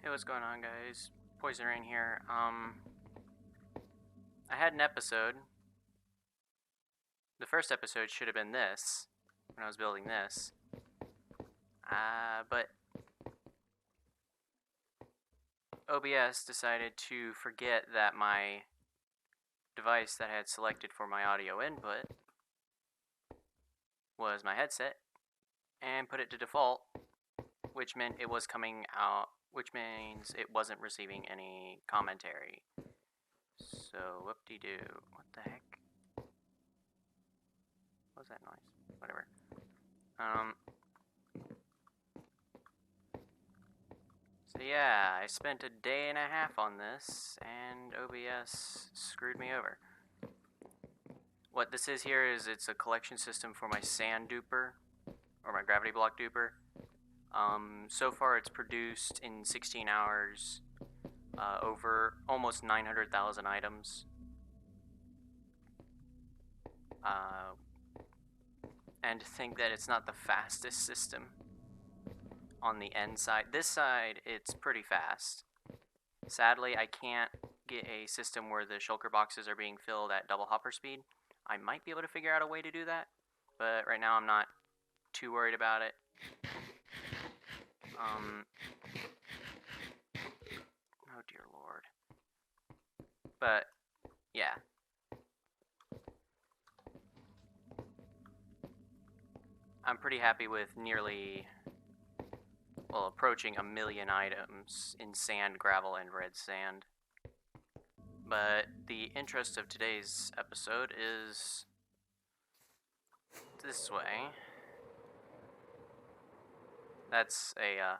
Hey, what's going on, guys? Poison Rain here. I had an episode. The first episode should have been this, when I was building this. But OBS decided to forget that my device that I had selected for my audio input was my headset, and put it to default, which meant it was coming out, which means it wasn't receiving any commentary. So, whoop-de-doo. What the heck? What was that noise? Whatever. So yeah, I spent a day and a half on this, and OBS screwed me over. What this is here is it's a collection system for my sand duper, or my gravity block duper. So far it's produced in 16 hours over almost 900,000 items. And to think that it's not the fastest system on the end side. This side, it's pretty fast. Sadly, I can't get a system where the shulker boxes are being filled at double hopper speed. I might be able to figure out a way to do that, but right now I'm not too worried about it. Oh dear lord. But, yeah. I'm pretty happy with approaching 1 million items in sand, gravel, and red sand. But the interest of today's episode is this way. That's a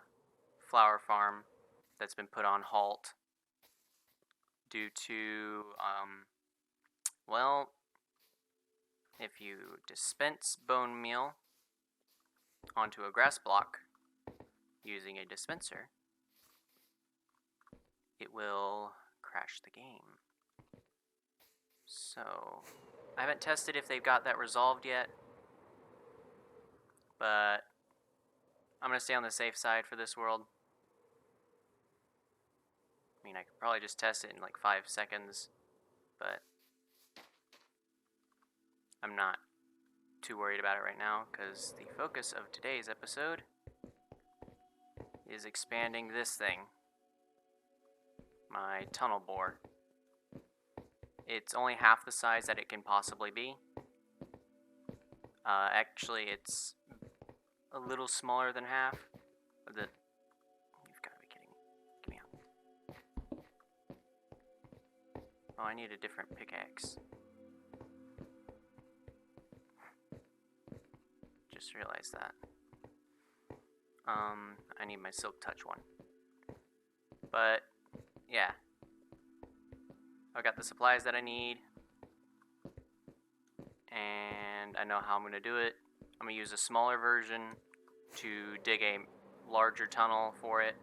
flower farm that's been put on halt due to, if you dispense bone meal onto a grass block using a dispenser, it will crash the game. So, I haven't tested if they've got that resolved yet, but I'm going to stay on the safe side for this world. I mean, I could probably just test it in like 5 seconds, but I'm not too worried about it right now, because the focus of today's episode is expanding this thing, my tunnel bore. It's only half the size that it can possibly be. Actually, it's a little smaller than half. You've got to be kidding me. Get me out. Oh, I need a different pickaxe. Just realized that. I need my silk touch one. But, yeah. I've got the supplies that I need. And I know how I'm going to do it. I'm going to use a smaller version to dig a larger tunnel for it.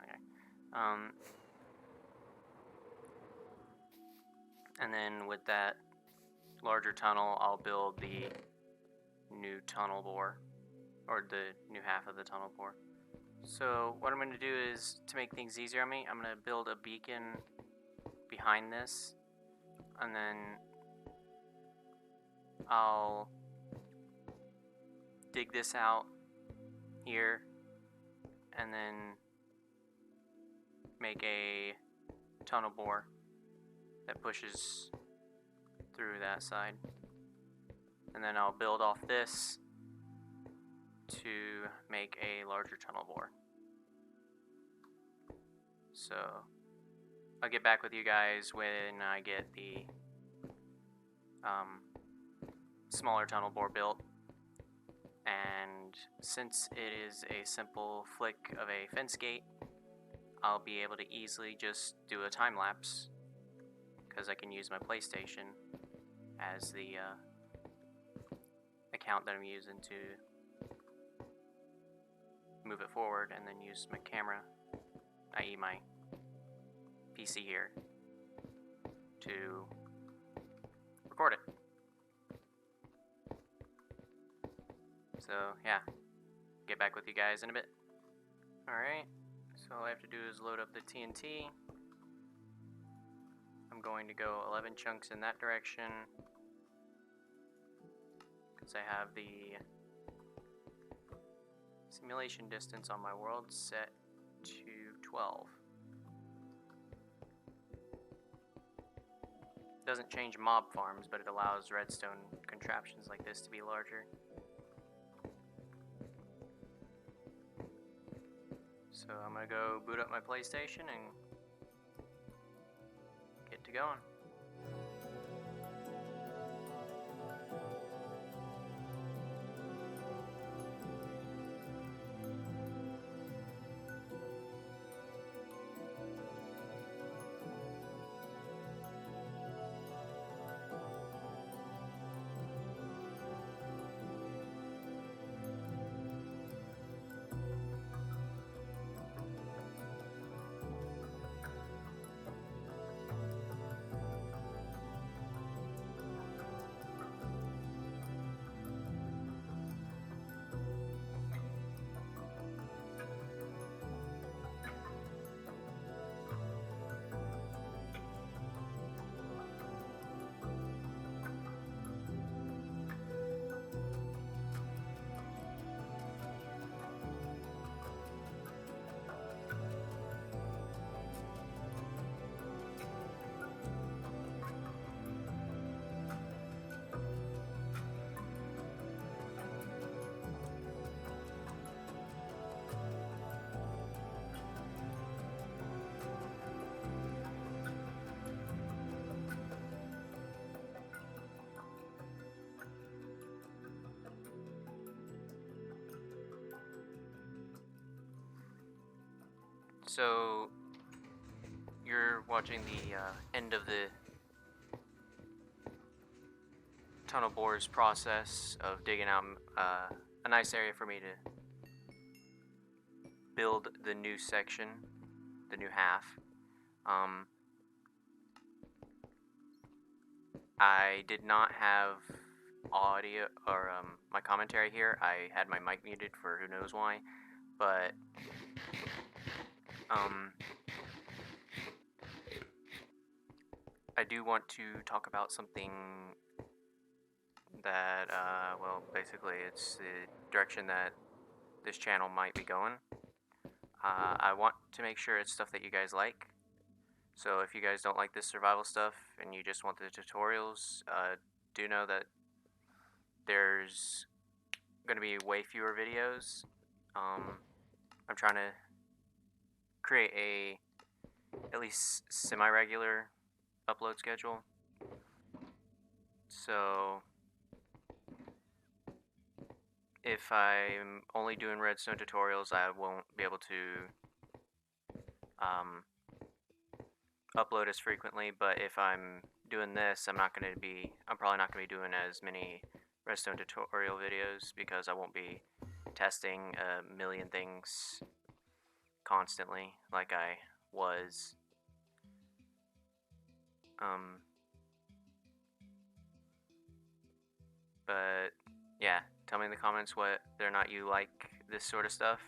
Okay. And then with that larger tunnel, I'll build the new tunnel bore, or the new half of the tunnel bore. So what I'm going to do is, to make things easier on me, I'm going to build a beacon behind this, and then I'll dig this out here, and then make a tunnel bore that pushes through that side. And then I'll build off this to make a larger tunnel bore. So I'll get back with you guys when I get the smaller tunnel bore built. And since it is a simple flick of a fence gate, I'll be able to easily just do a time lapse, because I can use my PlayStation as the account that I'm using to move it forward, and then use my camera, i.e. my PC here, to record it. So yeah, get back with you guys in a bit. Alright, so all I have to do is load up the TNT. I'm going to go 11 chunks in that direction because I have the simulation distance on my world set to 12. Doesn't change mob farms, but it allows redstone contraptions like this to be larger. So I'm gonna go boot up my PlayStation and get to going. So you're watching the end of the tunnel bores process of digging out a nice area for me to build the new section, the new half. I did not have audio or my commentary here. I had my mic muted for who knows why, but I do want to talk about something that, well, basically it's the direction that this channel might be going. I want to make sure it's stuff that you guys like. So if you guys don't like this survival stuff and you just want the tutorials, do know that there's going to be way fewer videos. I'm trying to create a at least semi-regular upload schedule. So if I'm only doing redstone tutorials, I won't be able to upload as frequently, but if I'm doing this, I'm probably not going to be doing as many redstone tutorial videos because I won't be testing a million things constantly like I was. But yeah, tell me in the comments whether or not you like this sort of stuff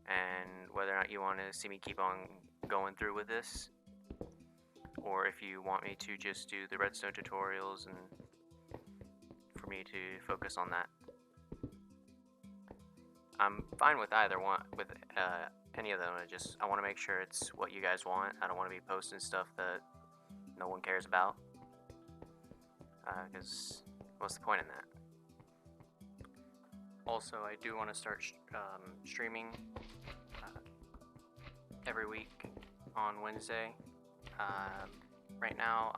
and whether or not you want to see me keep on going through with this, or if you want me to just do the redstone tutorials and for me to focus on that. I'm fine with either one, with any of them. I want to make sure it's what you guys want. I don't want to be posting stuff that no one cares about, because what's the point in that? Also, I do want to start streaming every week on Wednesday. Right now,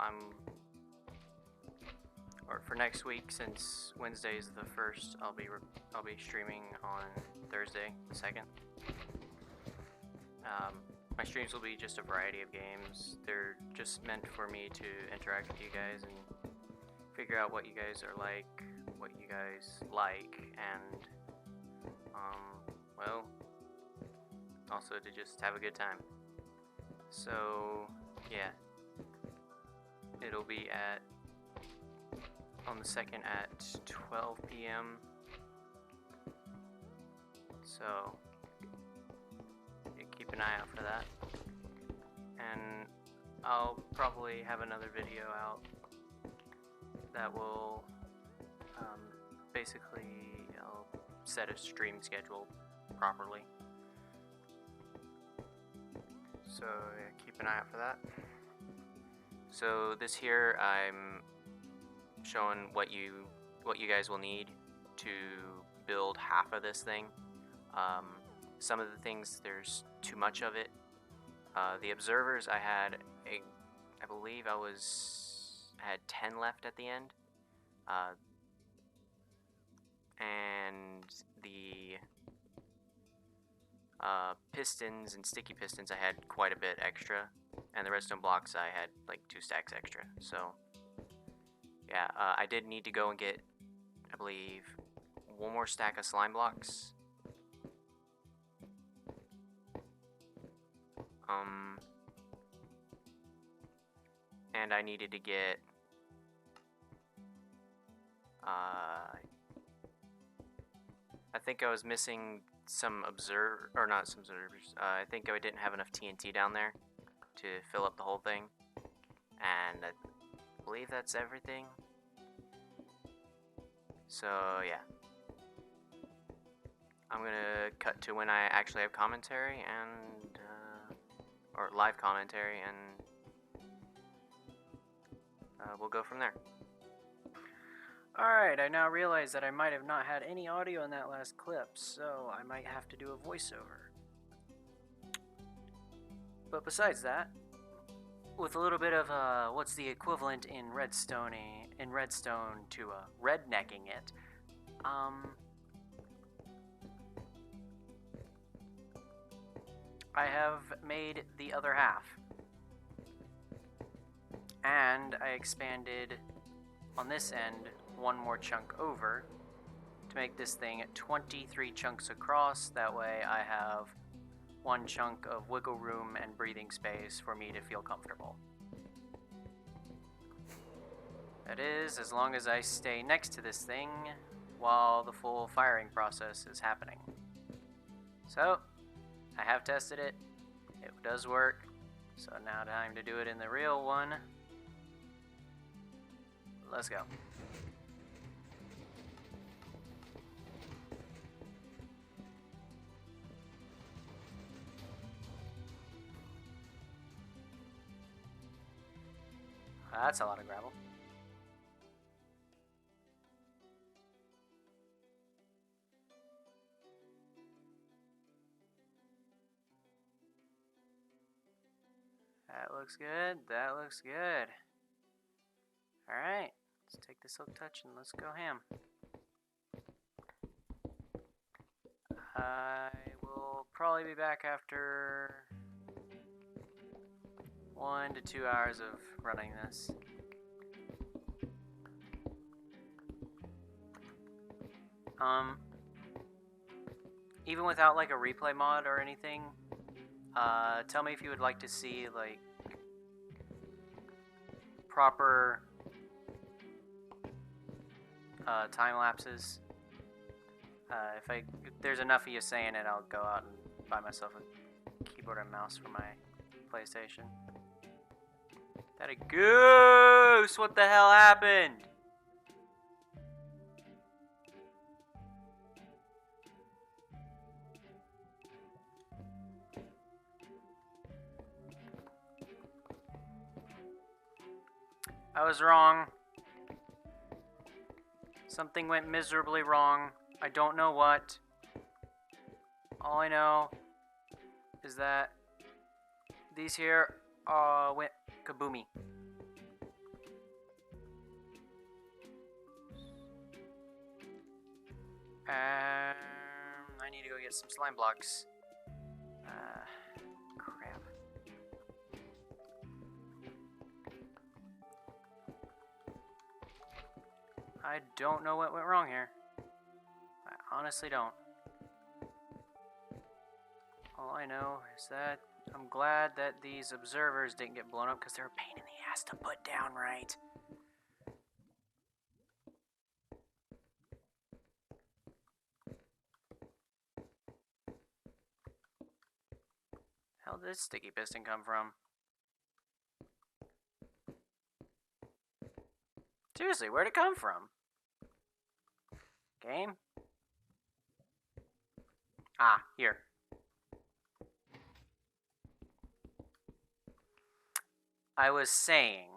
for next week, since Wednesday is the 1st, I'll be streaming on Thursday, the 2nd. My streams will be just a variety of games. They're just meant for me to interact with you guys and figure out what you guys are like, what you guys like, and well, also to just have a good time. So yeah, it'll be on the 2nd at 12 p.m. So keep an eye out for that. And I'll probably have another video out that will basically I'll set a stream schedule properly. So yeah, keep an eye out for that. So this here I'm showing what you guys will need to build half of this thing. Some of the things, there's too much of it. The observers, I believe I had 10 left at the end. And the pistons and sticky pistons, I had quite a bit extra. And the redstone blocks, I had like 2 stacks extra. So yeah, I did need to go and get, I believe, 1 more stack of slime blocks. And I needed to get I think I was missing some not some observers. I think I didn't have enough TNT down there to fill up the whole thing, and I believe that's everything. So yeah, I'm gonna cut to when I actually have commentary and or live commentary, and we'll go from there. Alright, I now realize that I might have not had any audio in that last clip, so I might have to do a voiceover. But besides that, with a little bit of what's the equivalent in redstone to rednecking it, I have made the other half. And I expanded on this end 1 more chunk over to make this thing 23 chunks across. That way I have 1 chunk of wiggle room and breathing space for me to feel comfortable. That is, as long as I stay next to this thing while the full firing process is happening. So, I have tested it. It does work. So now time to do it in the real one. Let's go. That's a lot of gravel. That looks good. That looks good. Alright, let's take this silk touch and let's go ham. I will probably be back after 1 to 2 hours of running this. Even without like a replay mod or anything, tell me if you would like to see like proper time lapses. If there's enough of you saying it, I'll go out and buy myself a keyboard and mouse for my PlayStation. That a goose! What the hell happened? I was wrong. Something went miserably wrong. I don't know what. All I know is that these here went kaboomy. I need to go get some slime blocks. Crap. I don't know what went wrong here. I honestly don't. All I know is that I'm glad that these observers didn't get blown up because they're a pain in the ass to put down right. How did this sticky piston come from? Seriously, where'd it come from? Game? Ah, here. I was saying.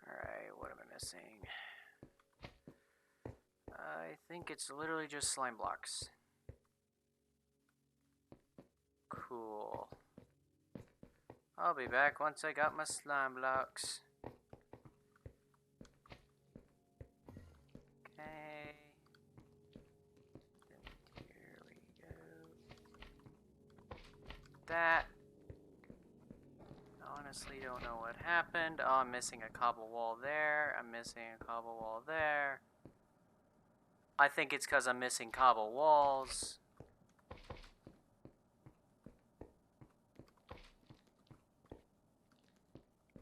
Alright, what am I missing? I think it's literally just slime blocks. Cool. I'll be back once I got my slime blocks. Okay. Here we go. That. Honestly don't know what happened. Oh, I'm missing a cobble wall there. I'm missing a cobble wall there. I think it's because I'm missing cobble walls.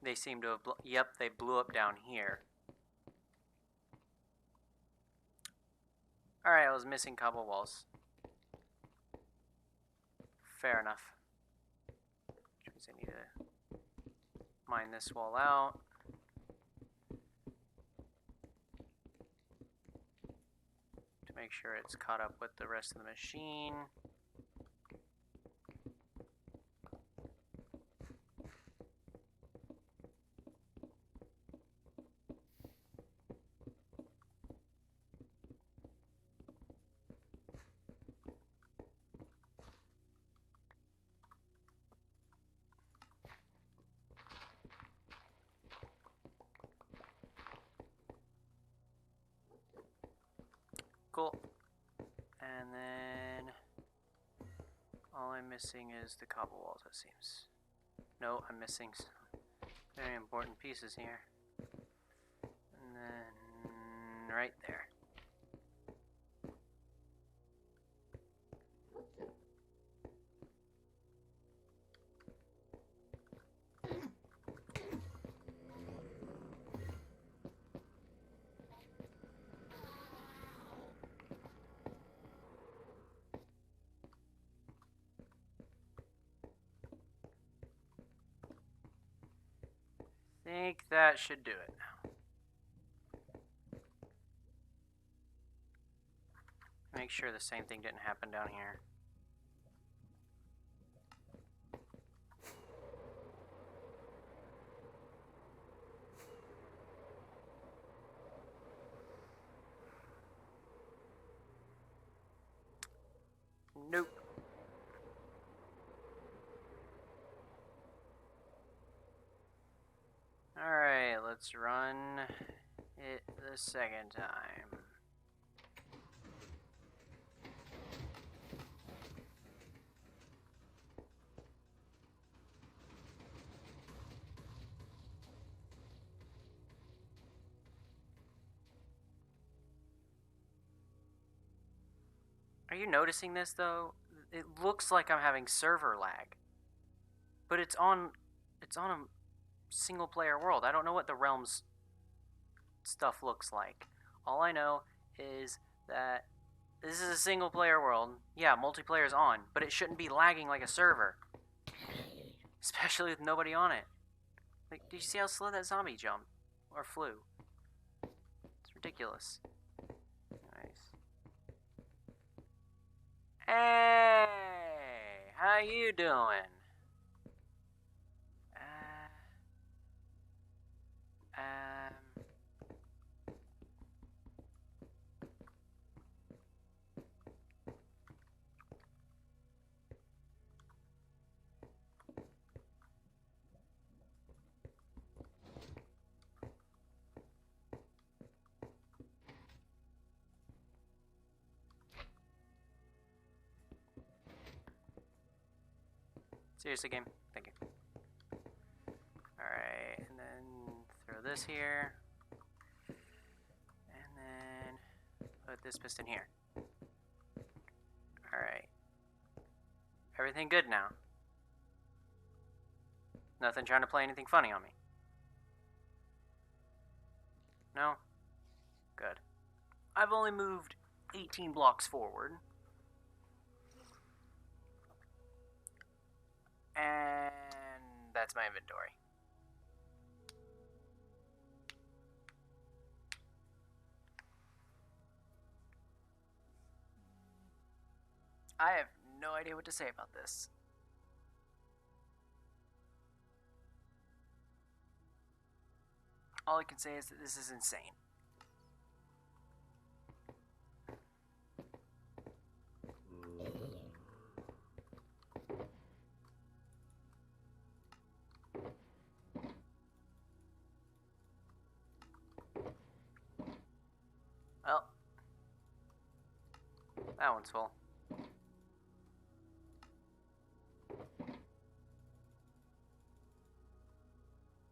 They seem to have... Yep, they blew up down here. Alright, I was missing cobble walls. Fair enough. Which means I need to mine this wall out. To make sure it's caught up with the rest of the machine. Cool. And then all I'm missing is the cobble walls, it seems. No, I'm missing some very important pieces here. And then right there. I think that should do it now. Make sure the same thing didn't happen down here. Nope. Alright, let's run it the second time. Are you noticing this though? It looks like I'm having server lag. But it's on a single player world. I don't know what the realms stuff looks like. All I know is that this is a single player world. Yeah, multiplayer's on, but it shouldn't be lagging like a server. Especially with nobody on it. Like, did you see how slow that zombie jumped? Or flew? It's ridiculous. Nice. Hey! How you doing? Seriously, game? Thank you. Alright, and then throw this here. And then put this piston here. Alright. Everything good now? Nothing trying to play anything funny on me? No? Good. I've only moved 18 blocks forward. And that's my inventory. I have no idea what to say about this. All I can say is that this is insane. Well, that one's full.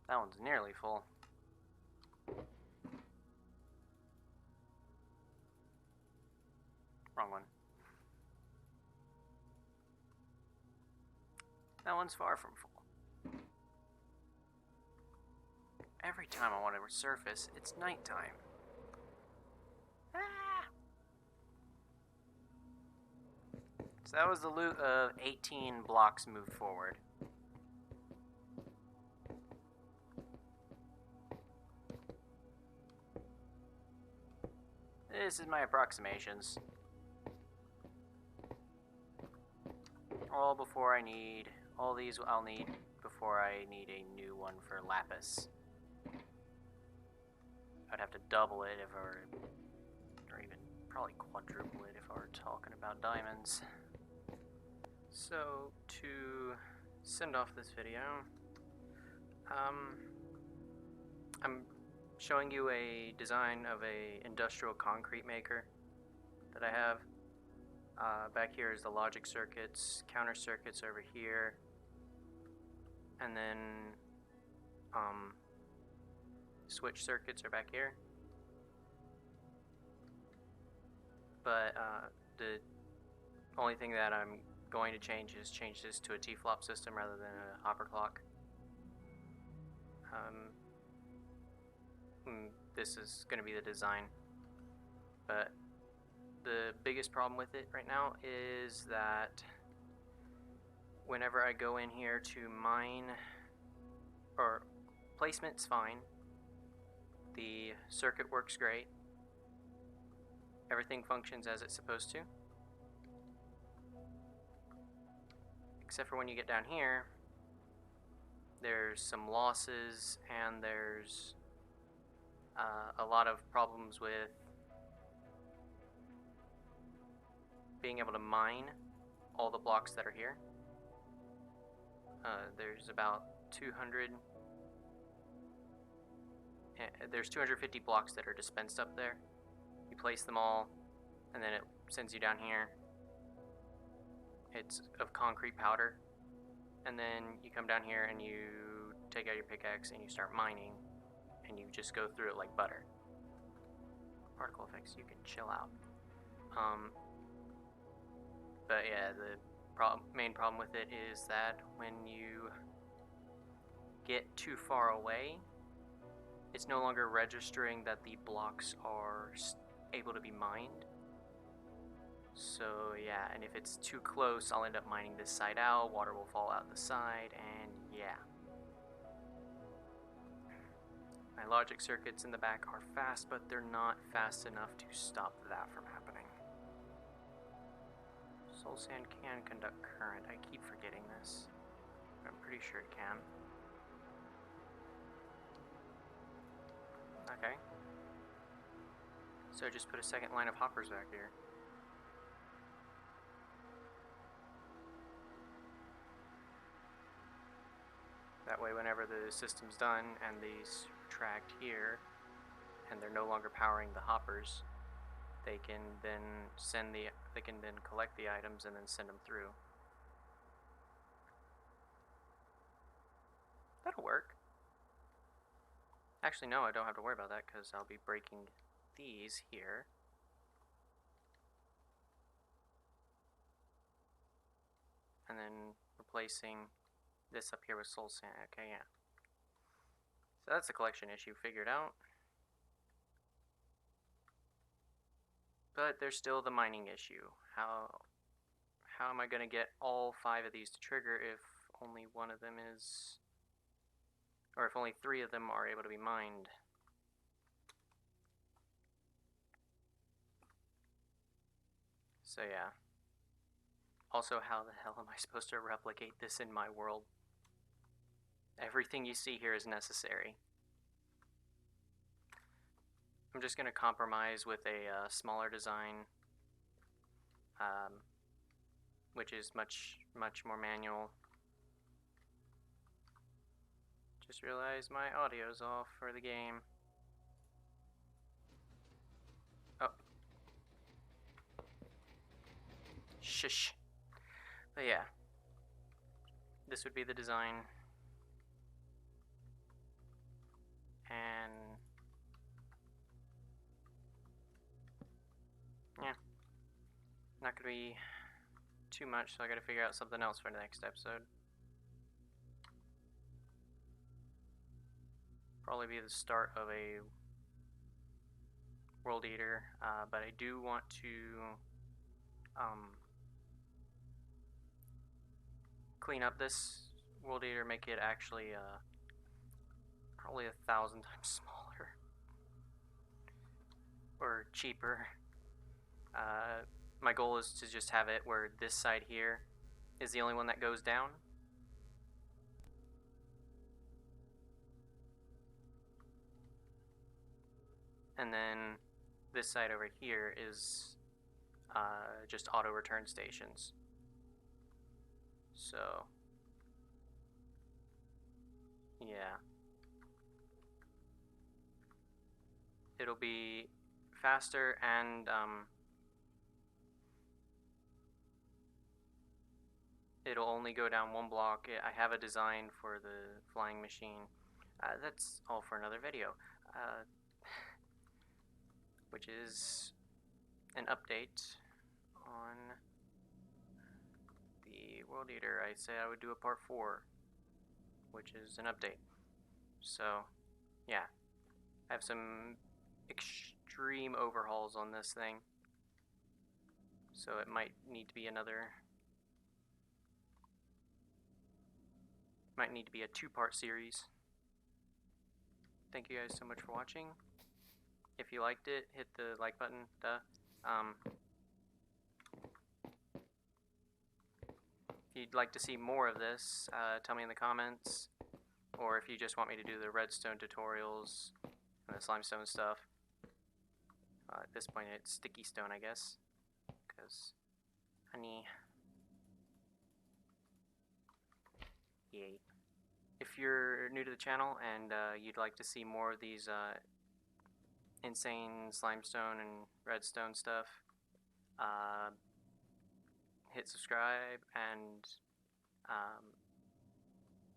That one's nearly full. Wrong one. That one's far from full. Every time I want to resurface, it's nighttime. Ah! So that was the loot of 18 blocks moved forward. This is my approximations. All before I need, all these I'll need before I need a new one for lapis. I'd have to double it if I were, or even probably quadruple it if I were talking about diamonds. So, to send off this video, I'm showing you a design of a industrial concrete maker that I have. Back here is the logic circuits, counter circuits over here, and then switch circuits are back here. But the only thing that I'm going to change is change this to a T-flop system rather than a hopper clock. This is going to be the design, but the biggest problem with it right now is that whenever I go in here to mine, or placement's fine, the circuit works great, everything functions as it's supposed to, except for when you get down here, there's some losses and there's a lot of problems with being able to mine all the blocks that are here. There's about 200. There's 250 blocks that are dispensed up there. You place them all, and then it sends you down here. It's of concrete powder, and then you come down here and you take out your pickaxe and you start mining, and you just go through it like butter. Particle effects, you can chill out. But yeah, the main problem with it is that when you get too far away, it's no longer registering that the blocks are able to be mined. So yeah, and if it's too close, I'll end up mining this side out, water will fall out the side, and yeah. My logic circuits in the back are fast, but they're not fast enough to stop that from happening. Soul sand can conduct current. I keep forgetting this. I'm pretty sure it can. Okay. So just put a second line of hoppers back here. That way whenever the system's done and these retract here and they're no longer powering the hoppers, they can then collect the items and then send them through. That'll work. Actually, no, I don't have to worry about that because I'll be breaking these here. and then replacing this up here with soul sand. Okay, yeah. So that's the collection issue figured out. But there's still the mining issue. How am I going to get all 5 of these to trigger if only one of them is, or if only 3 of them are able to be mined? So yeah. Also, how the hell am I supposed to replicate this in my world? Everything you see here is necessary. I'm just going to compromise with a smaller design, which is much more manual. Just realized my audio's off for the game. Oh. Shush. But yeah. This would be the design. And yeah. Not gonna be too much, so I gotta figure out something else for the next episode. Probably be the start of a World Eater, but I do want to clean up this World Eater, make it actually probably 1,000 times smaller or cheaper. My goal is to just have it where this side here is the only one that goes down. And then this side over here is just auto return stations. So, yeah. It'll be faster and it'll only go down 1 block. I have a design for the flying machine. That's all for another video. Which is an update on the World Eater. I say I would do a part 4, which is an update. So, yeah. I have some extreme overhauls on this thing. So it might need to be a 2-part series. Thank you guys so much for watching. If you liked it, hit the like button. If you'd like to see more of this, tell me in the comments. Or if you just want me to do the redstone tutorials and the slimestone stuff. At this point it's sticky stone, I guess. Because honey. Yay. If you're new to the channel and you'd like to see more of these insane slimestone and redstone stuff, hit subscribe, and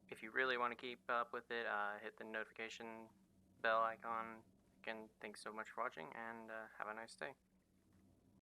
if you really want to keep up with it, hit the notification bell icon. Again, thanks so much for watching, and have a nice day.